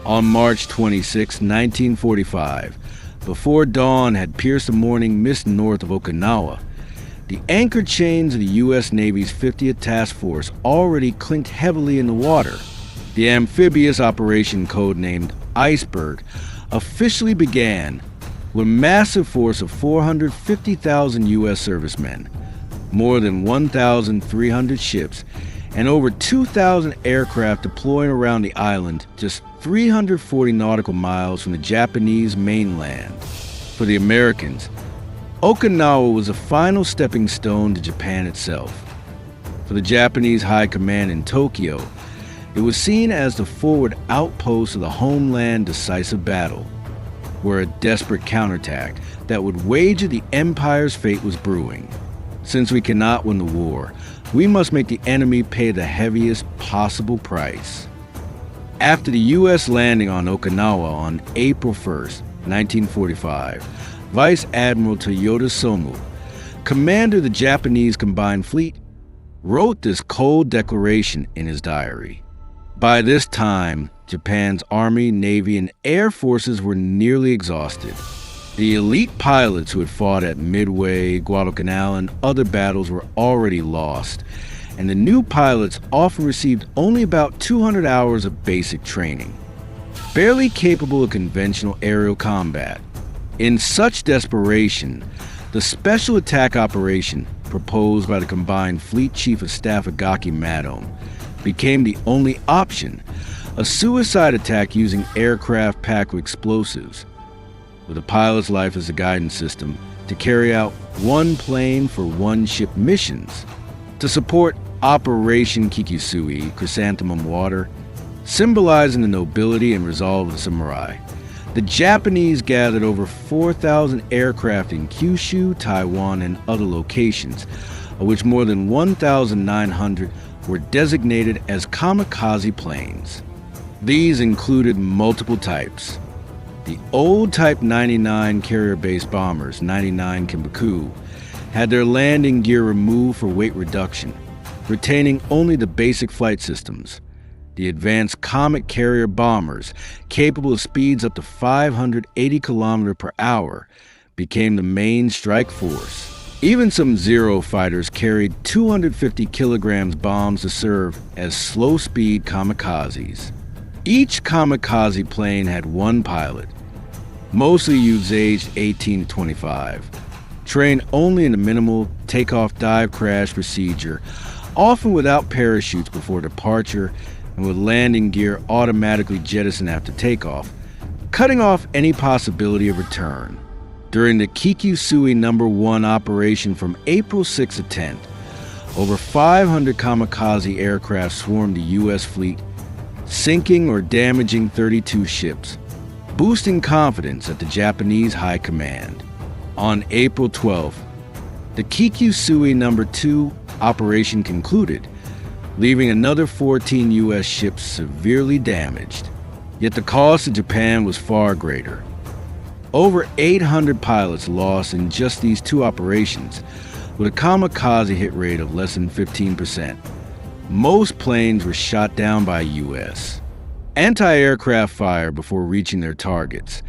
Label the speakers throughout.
Speaker 1: On March 26, 1945, before dawn had pierced the morning mist north of Okinawa, the anchor chains of the U.S. Navy's 50th Task Force already clinked heavily in the water. The amphibious operation codenamed Iceberg officially began with a massive force of 450,000 U.S. servicemen, more than 1,300 ships, and over 2,000 aircraft deploying around the island just 340 nautical miles from the Japanese mainland. For the Americans, Okinawa was the final stepping stone to Japan itself. For the Japanese High Command in Tokyo, it was seen as the forward outpost of the homeland decisive battle, where a desperate counterattack that would wager the empire's fate was brewing. Since we cannot win the war, we must make the enemy pay the heaviest possible price. After the U.S. landing on Okinawa on April 1st, 1945, Vice Admiral Toyoda Somu, commander of the Japanese Combined Fleet, wrote this cold declaration in his diary. By this time, Japan's Army, Navy, and Air Forces were nearly exhausted. The elite pilots who had fought at Midway, Guadalcanal, and other battles were already lost, and the new pilots often received only about 200 hours of basic training, barely capable of conventional aerial combat. In such desperation, the special attack operation proposed by the Combined Fleet Chief of Staff Agaki Madome became the only option, a suicide attack using aircraft packed with explosives, with a pilot's life as a guidance system to carry out one plane for one ship missions. To support Operation Kikusui, Chrysanthemum Water, symbolizing the nobility and resolve of the samurai, the Japanese gathered over 4,000 aircraft in Kyushu, Taiwan, and other locations, of which more than 1,900 were designated as kamikaze planes. These included multiple types. The old Type 99 carrier-based bombers, 99 Kinbaku, had their landing gear removed for weight reduction, retaining only the basic flight systems. The advanced Comet carrier bombers, capable of speeds up to 580 km per hour, became the main strike force. Even some Zero fighters carried 250 kilograms bombs to serve as slow-speed kamikazes. Each kamikaze plane had one pilot, mostly youths aged 18 to 25, trained only in the minimal takeoff dive crash procedure, often without parachutes before departure and with landing gear automatically jettisoned after takeoff, cutting off any possibility of return. During the Kikusui No. 1 operation from April 6 to 10, over 500 kamikaze aircraft swarmed the U.S. fleet, sinking or damaging 32 ships, boosting confidence at the Japanese High Command. On April 12th, the Kikusui No. 2 operation concluded, leaving another 14 U.S. ships severely damaged. Yet the cost to Japan was far greater. Over 800 pilots lost in just these two operations, with a kamikaze hit rate of less than 15%. Most planes were shot down by U.S. anti-aircraft fire before reaching their targets,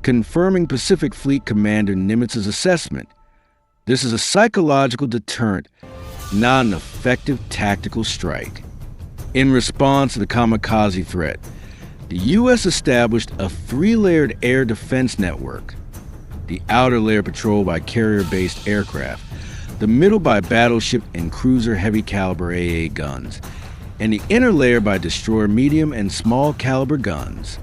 Speaker 1: confirming Pacific Fleet Commander Nimitz's assessment. This is a psychological deterrent, not an effective tactical strike. In response to the kamikaze threat, the U.S. established a three-layered air defense network. The outer layer patrolled by carrier-based aircraft, the middle by battleship and cruiser heavy-caliber AA guns, and the inner layer by destroyer medium and small-caliber guns.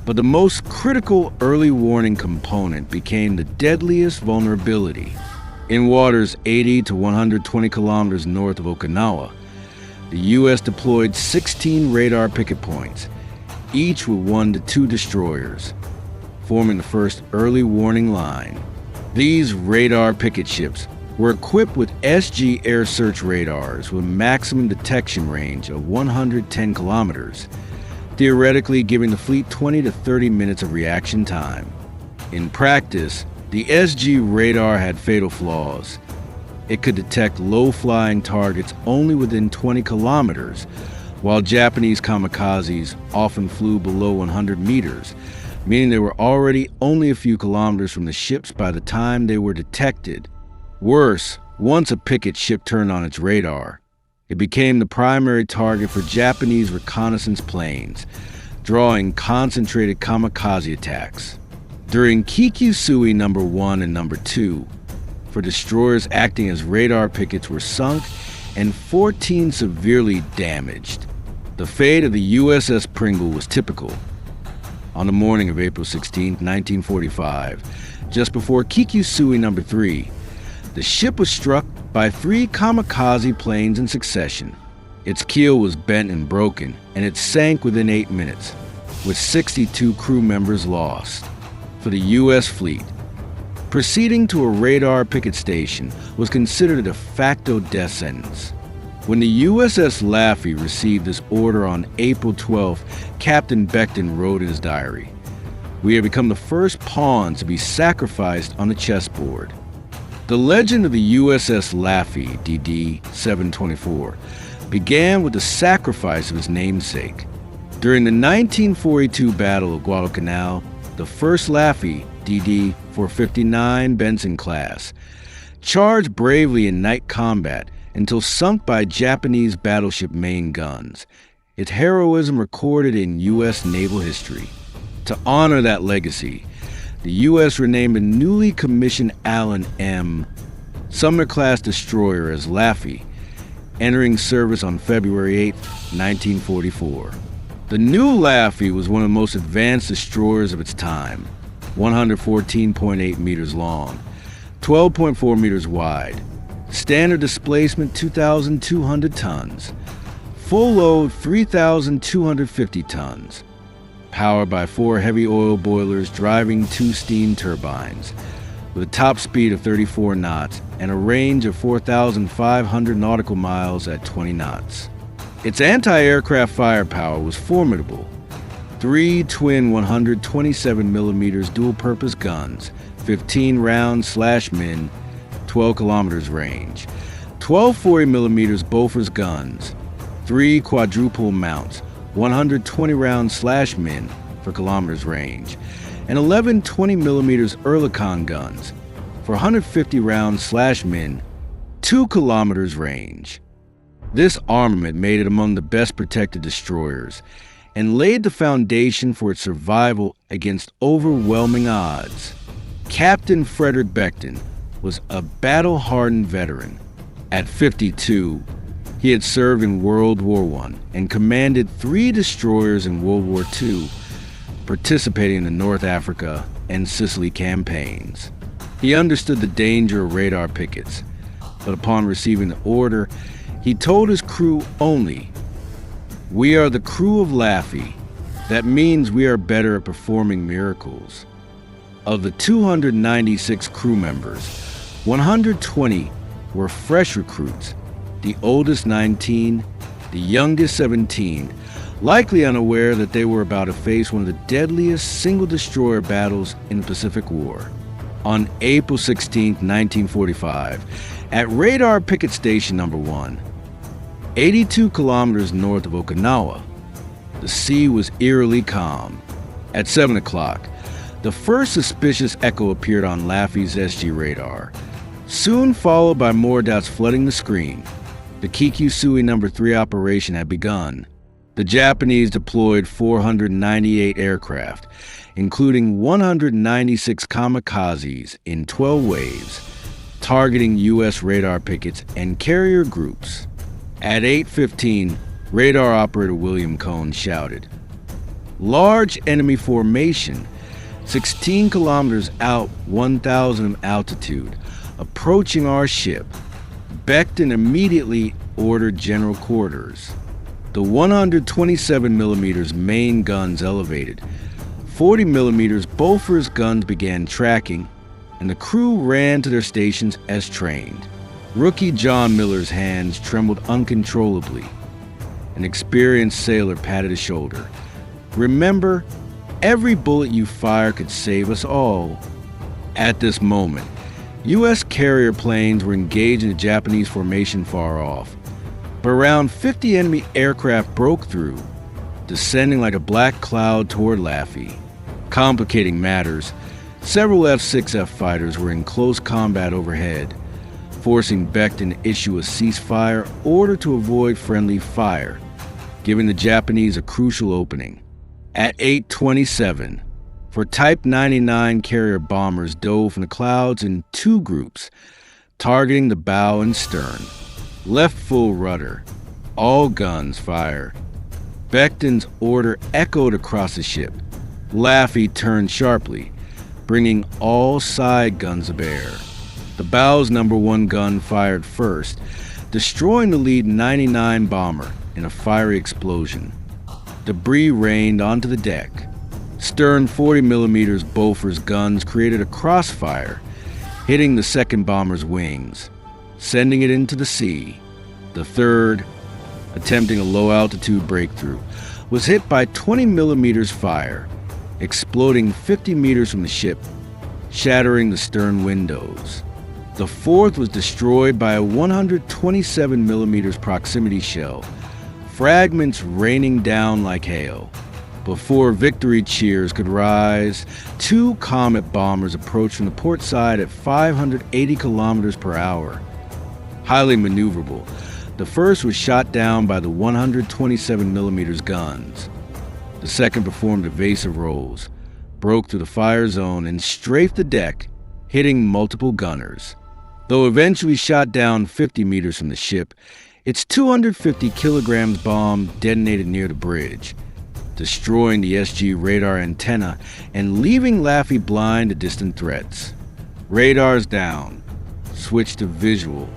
Speaker 1: But the most critical early warning component became the deadliest vulnerability. In waters 80 to 120 kilometers north of Okinawa, the U.S. deployed 16 radar picket points, each with 1 to 2 destroyers, forming the first early warning line. These radar picket ships were equipped with SG air search radars with maximum detection range of 110 kilometers, theoretically giving the fleet 20 to 30 minutes of reaction time. In practice, the SG radar had fatal flaws. It could detect low-flying targets only within 20 kilometers, while Japanese kamikazes often flew below 100 meters, meaning they were already only a few kilometers from the ships by the time they were detected. Worse, once a picket ship turned on its radar, it became the primary target for Japanese reconnaissance planes, drawing concentrated kamikaze attacks. During Kikyusui No. 1 and No. 2, for destroyers acting as radar pickets were sunk and 14 severely damaged. The fate of the USS Pringle was typical. On the morning of April 16, 1945, just before Kikyusui No. 3, the ship was struck by 3 kamikaze planes in succession. Its keel was bent and broken, and it sank within 8 minutes, with 62 crew members lost. For the U.S. fleet, proceeding to a radar picket station was considered a de facto death sentence. When the USS Laffey received this order on April 12th, Captain Beckton wrote in his diary, "We have become the first pawn to be sacrificed on the chessboard." The legend of the USS Laffey, DD 724, began with the sacrifice of his namesake. During the 1942 Battle of Guadalcanal, the first Laffey, DD 459 Benson class, charged bravely in night combat until sunk by Japanese battleship main guns, its heroism recorded in U.S. naval history. To honor that legacy, the U.S. renamed a newly commissioned Allen M. Sumner-class destroyer as Laffey, entering service on February 8, 1944. The new Laffey was one of the most advanced destroyers of its time, 114.8 meters long, 12.4 meters wide, standard displacement 2,200 tons, full load 3,250 tons, powered by 4 heavy oil boilers driving 2 steam turbines, with a top speed of 34 knots and a range of 4,500 nautical miles at 20 knots. Its anti-aircraft firepower was formidable. 3 twin 127mm dual-purpose guns, 15 round /min, 12 kilometers range, 12 40mm Bofors guns, 3 quadruple mounts, 120 round /min for kilometers range, and 11 20mm Oerlikon guns for 150 round /min, 2 kilometers range. This armament made it among the best protected destroyers and laid the foundation for its survival against overwhelming odds. Captain Frederick Beckton was a battle-hardened veteran. At 52, he had served in World War I and commanded 3 destroyers in World War II, participating in the North Africa and Sicily campaigns. He understood the danger of radar pickets, but upon receiving the order, he told his crew only, "We are the crew of Laffey. That means we are better at performing miracles." Of the 296 crew members, 120 were fresh recruits, the oldest 19, the youngest 17, likely unaware that they were about to face one of the deadliest single-destroyer battles in the Pacific War. On April 16, 1945, at Radar Picket Station No. 1, 82 kilometers north of Okinawa, the sea was eerily calm. At 7 o'clock, the first suspicious echo appeared on Laffey's SG radar, soon followed by more dots flooding the screen. The Kikyusui No. 3 operation had begun. The Japanese deployed 498 aircraft, including 196 kamikazes in 12 waves, targeting U.S. radar pickets and carrier groups. At 8:15, radar operator William Cohn shouted, "Large enemy formation, 16 kilometers out, 1,000 altitude, approaching our ship." Beckton immediately ordered general quarters. The 127mm main guns elevated, 40mm Bofors guns began tracking, and the crew ran to their stations as trained. Rookie John Miller's hands trembled uncontrollably. An experienced sailor patted his shoulder. "Remember, every bullet you fire could save us all." At this moment, U.S. carrier planes were engaged in the Japanese formation far off. but around 50 enemy aircraft broke through, descending like a black cloud toward Laffey. Complicating matters, several F-6F fighters were in close combat overhead, forcing Becton to issue a ceasefire order to avoid friendly fire, giving the Japanese a crucial opening. At 8:27, for Type 99 carrier bombers dove from the clouds in two groups, targeting the bow and stern. Left full rudder. All guns fire. Becton's order echoed across the ship. Laffey turned sharply, bringing all side guns to bear. The bow's number 1 gun fired first, destroying the lead 99 bomber in a fiery explosion. Debris rained onto the deck. Stern 40mm Bofors guns created a crossfire, hitting the second bomber's wings, sending it into the sea. The third, attempting a low-altitude breakthrough, was hit by 20mm fire, exploding 50 meters from the ship, shattering the stern windows. The fourth was destroyed by a 127mm proximity shell, fragments raining down like hail. Before victory cheers could rise, 2 Comet bombers approached from the port side at 580 kilometers per hour. Highly maneuverable, the first was shot down by the 127mm guns. The second performed evasive rolls, broke through the fire zone and strafed the deck, hitting multiple gunners. Though eventually shot down 50 meters from the ship, its 250 kilograms bomb detonated near the bridge, destroying the SG radar antenna and leaving Laffey blind to distant threats. Radars down. Switch to visual.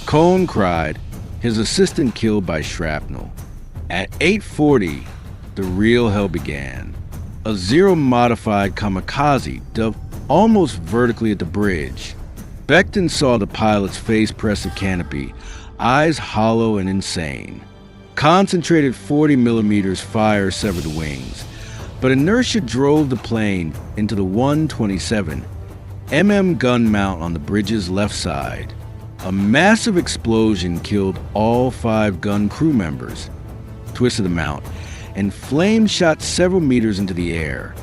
Speaker 1: Cone cried, his assistant killed by shrapnel. At 8:40, the real hell began. A zero-modified kamikaze dove almost vertically at the bridge. Becton saw the pilot's face press the canopy, eyes hollow and insane. Concentrated 40mm fire severed the wings, but inertia drove the plane into the 127 gun mount on the bridge's left side. A massive explosion killed all 5 gun crew members, twisted the mount, and flames shot several meters into the air.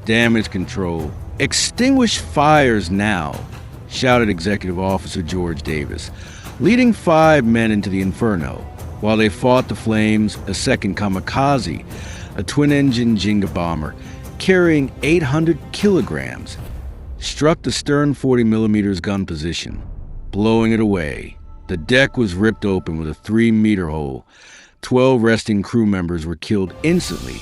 Speaker 1: Damage control. Extinguish fires now, shouted Executive Officer George Davis, leading 5 men into the inferno. While they fought the flames, a second kamikaze, a twin-engine Jenga bomber carrying 800 kilograms, struck the stern 40mm gun position, blowing it away. The deck was ripped open with a 3-meter hole. 12 resting crew members were killed instantly,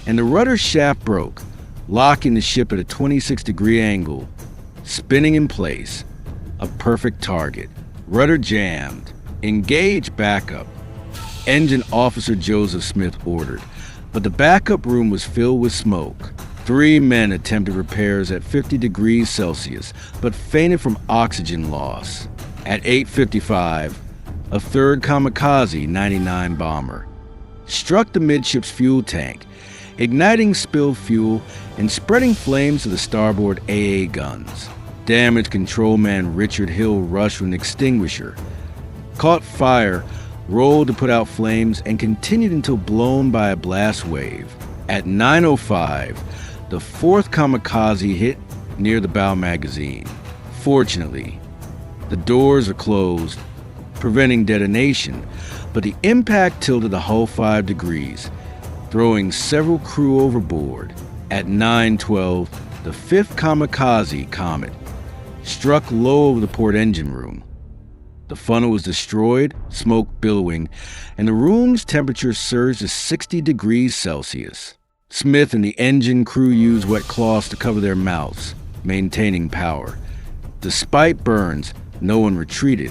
Speaker 1: and the rudder shaft broke, locking the ship at a 26-degree angle, spinning in place. A perfect target. Rudder jammed. Engage backup. Engine Officer Joseph Smith ordered, but the backup room was filled with smoke. 3 men attempted repairs at 50 degrees Celsius, but fainted from oxygen loss. At 8:55, a third kamikaze 99 bomber struck the midship's fuel tank, igniting spilled fuel and spreading flames to the starboard AA guns. Damage control man Richard Hill rushed with an extinguisher, caught fire, rolled to put out flames, and continued until blown by a blast wave. At 9:05, the 4th kamikaze hit near the bow magazine. Fortunately, the doors are closed, preventing detonation, but the impact tilted the hull 5 degrees, throwing several crew overboard. At 9:12, the 5th kamikaze Comet struck low over the port engine room. The funnel was destroyed, smoke billowing, and the room's temperature surged to 60 degrees Celsius. Smith and the engine crew used wet cloths to cover their mouths, maintaining power. Despite burns, no one retreated.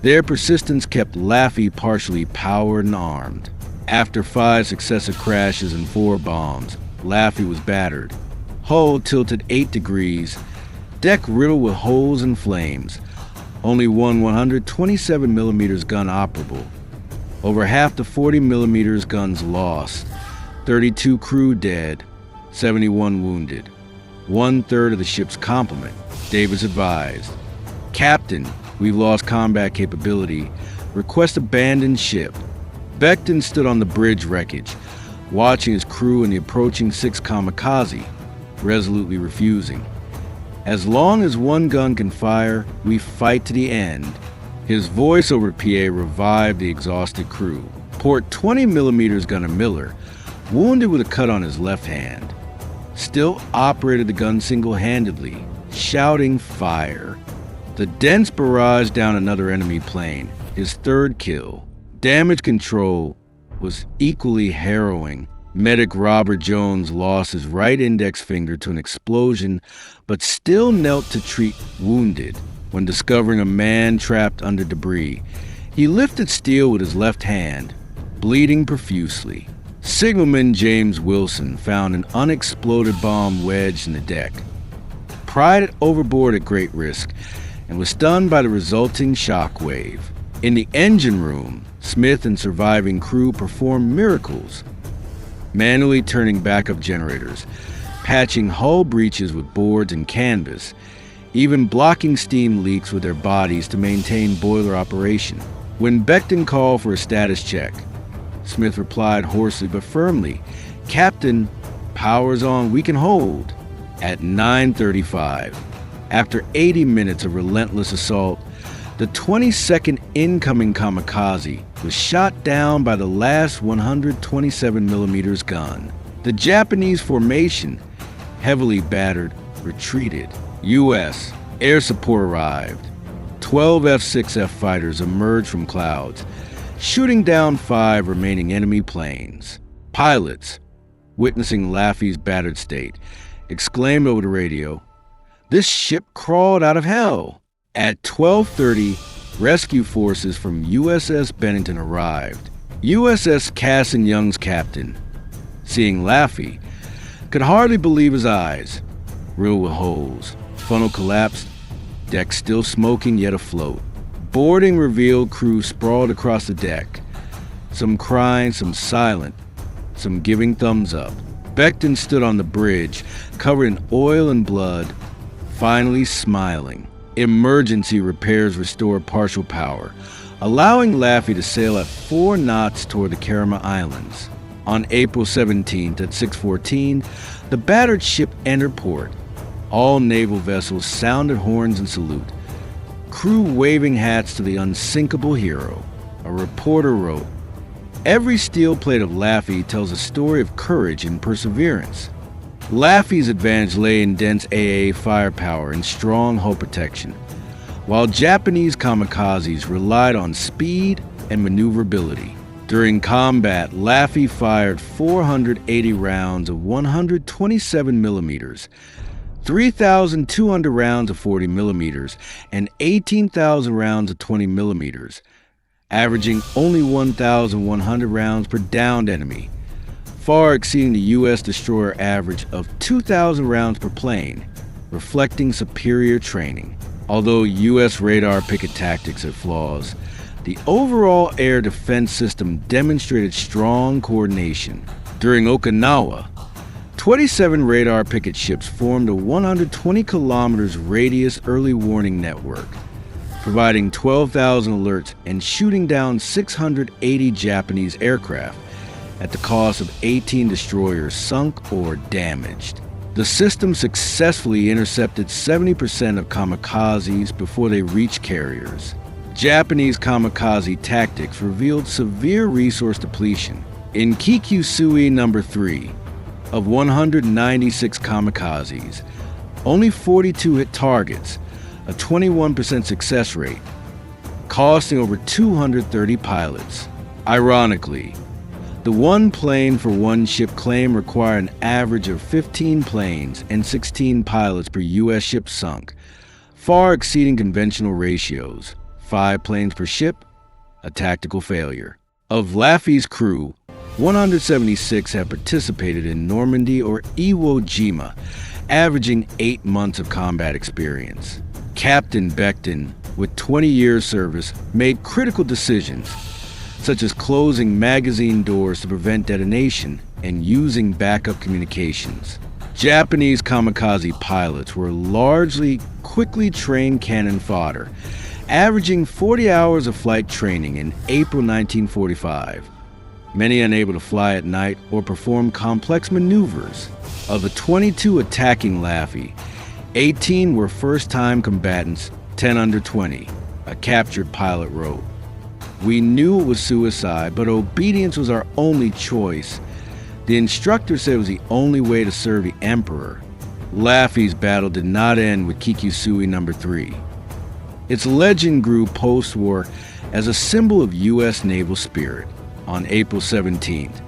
Speaker 1: Their persistence kept Laffey partially powered and armed. After 5 successive crashes and 4 bombs, Laffey was battered. Hull tilted 8 degrees, deck riddled with holes and flames. Only one 127mm gun operable. Over half the 40mm guns lost. 32 crew dead, 71 wounded. 1/3 of the ship's complement, Davis advised. Captain, we've lost combat capability, Request abandon ship. Becton stood on the bridge wreckage, watching his crew and the approaching 6 kamikaze, resolutely refusing. As long as one gun can fire, we fight to the end. His voice over PA revived the exhausted crew. Port 20mm gunner Miller, wounded with a cut on his left hand, still operated the gun single-handedly, shouting fire. The Dents barraged down another enemy plane, his 3rd kill. Damage control was equally harrowing. Medic Robert Jones lost his right index finger to an explosion, but still knelt to treat wounded when discovering a man trapped under debris. He lifted steel with his left hand, bleeding profusely. Signalman James Wilson found an unexploded bomb wedged in the deck, pried it overboard at great risk, and was stunned by the resulting shock wave. In the engine room, Smith and surviving crew performed miracles, manually turning backup generators, patching hull breaches with boards and canvas, even blocking steam leaks with their bodies to maintain boiler operation. When Becton called for a status check, Smith replied hoarsely but firmly, "Captain, power's on, we can hold." At 9:35, after 80 minutes of relentless assault, the 22nd incoming kamikaze was shot down by the last 127mm gun. The Japanese formation, heavily battered, retreated. U.S. air support arrived. 12 F-6F fighters emerged from clouds, shooting down 5 remaining enemy planes. Pilots, witnessing Laffey's battered state, exclaimed over the radio, "This ship crawled out of hell." At 12:30, rescue forces from USS Bennington arrived. USS Cass and Young's captain, seeing Laffey, could hardly believe his eyes. Riddled with holes, funnel collapsed, deck still smoking yet afloat. Boarding revealed crew sprawled across the deck, some crying, some silent, some giving thumbs up. Becton stood on the bridge, covered in oil and blood, finally smiling. Emergency repairs restored partial power, allowing Laffey to sail at 4 knots toward the Kerama Islands. On April 17th at 6:14, the battered ship entered port. All naval vessels sounded horns in salute, crew waving hats to the unsinkable hero. A reporter wrote, "Every steel plate of Laffey tells a story of courage and perseverance." Laffey's advantage lay in dense AA firepower and strong hull protection, while Japanese kamikazes relied on speed and maneuverability. During combat, Laffey fired 480 rounds of 127mm, 3,200 rounds of 40mm, and 18,000 rounds of 20mm, averaging only 1,100 rounds per downed enemy, far exceeding the U.S. destroyer average of 2,000 rounds per plane, reflecting superior training. Although U.S. radar picket tactics had flaws, the overall air defense system demonstrated strong coordination. During Okinawa, 27 radar picket ships formed a 120 kilometers radius early warning network, providing 12,000 alerts and shooting down 680 Japanese aircraft at the cost of 18 destroyers sunk or damaged. The system successfully intercepted 70% of kamikazes before they reached carriers. Japanese kamikaze tactics revealed severe resource depletion. In Kikusui No. 3, of 196 kamikazes, only 42 hit targets, a 21% success rate, costing over 230 pilots. Ironically, the one plane for one ship claim required an average of 15 planes and 16 pilots per U.S. ship sunk, far exceeding conventional ratios. 5 planes per ship, a tactical failure. Of Laffey's crew, 176 had participated in Normandy or Iwo Jima, averaging 8 months of combat experience. Captain Becton, with 20 years service, made critical decisions, such as closing magazine doors to prevent detonation and using backup communications. Japanese kamikaze pilots were largely quickly trained cannon fodder, averaging 40 hours of flight training in April 1945. Many unable to fly at night or perform complex maneuvers. Of the 22 attacking Laffey, 18 were first-time combatants, 10 under 20, a captured pilot wrote. We knew it was suicide, but obedience was our only choice. The instructor said it was the only way to serve the Emperor. Laffey's battle did not end with Kikusui No. 3. Its legend grew post-war as a symbol of U.S. naval spirit. On April 17th,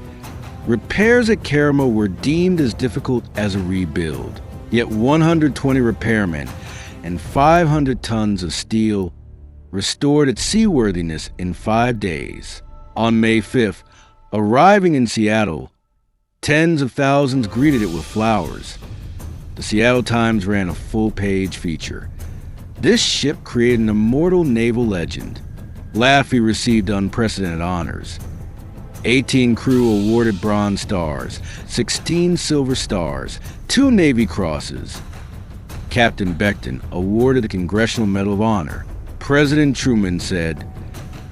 Speaker 1: repairs at Karamo were deemed as difficult as a rebuild, yet 120 repairmen and 500 tons of steel restored its seaworthiness in 5 days. On May 5th, arriving in Seattle, tens of thousands greeted it with flowers. The Seattle Times ran a full-page feature. This ship created an immortal naval legend. Laffey received unprecedented honors. 18 crew awarded Bronze Stars, 16 Silver Stars, 2 Navy Crosses. Captain Beckton awarded the Congressional Medal of Honor. President Truman said,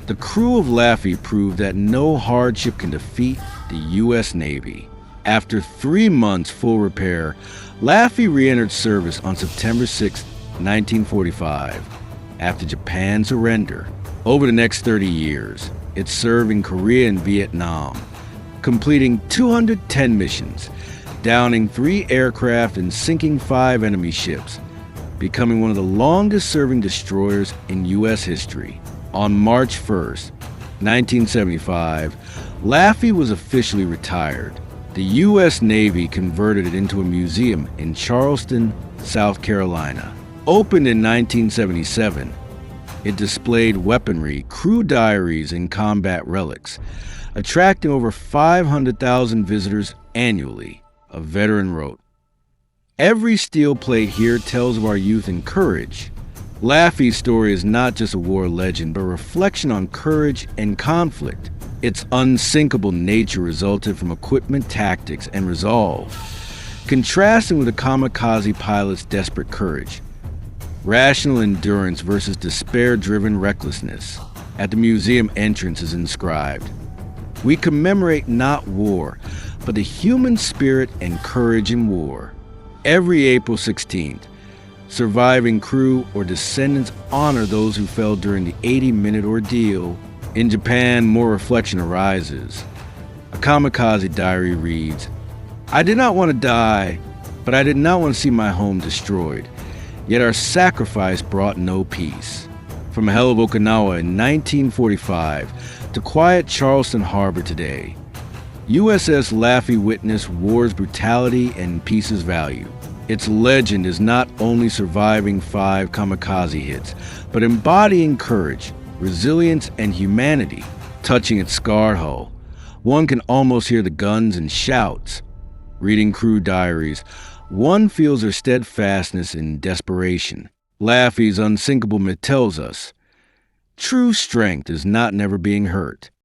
Speaker 1: "The crew of Laffey proved that no hardship can defeat the U.S. Navy." After 3 months full repair, Laffey re-entered service on September 6, 1945, after Japan's surrender. Over the next 30 years, it served in Korea and Vietnam, completing 210 missions, downing 3 aircraft and sinking 5 enemy ships, becoming one of the longest-serving destroyers in U.S. history. On March 1, 1975, Laffey was officially retired. The U.S. Navy converted it into a museum in Charleston, South Carolina. Opened in 1977, it displayed weaponry, crew diaries, and combat relics, attracting over 500,000 visitors annually, a veteran wrote. Every steel plate here tells of our youth and courage. Laffey's story is not just a war legend, but a reflection on courage and conflict. Its unsinkable nature resulted from equipment, tactics, and resolve, contrasting with the kamikaze pilot's desperate courage. Rational endurance versus despair-driven recklessness. At the museum entrance is inscribed, "We commemorate not war, but the human spirit and courage in war." Every April 16th, surviving crew or descendants honor those who fell during the 80-minute ordeal. In Japan, more reflection arises. A kamikaze diary reads, "I did not want to die, but I did not want to see my home destroyed. Yet our sacrifice brought no peace." From hell of Okinawa in 1945 to quiet Charleston Harbor today, USS Laffey witnessed war's brutality and peace's value. Its legend is not only surviving 5 kamikaze hits, but embodying courage, resilience, and humanity. Touching its scarred hull, one can almost hear the guns and shouts. Reading crew diaries, one feels their steadfastness in desperation. Laffey's unsinkable myth tells us, true strength is not never being hurt.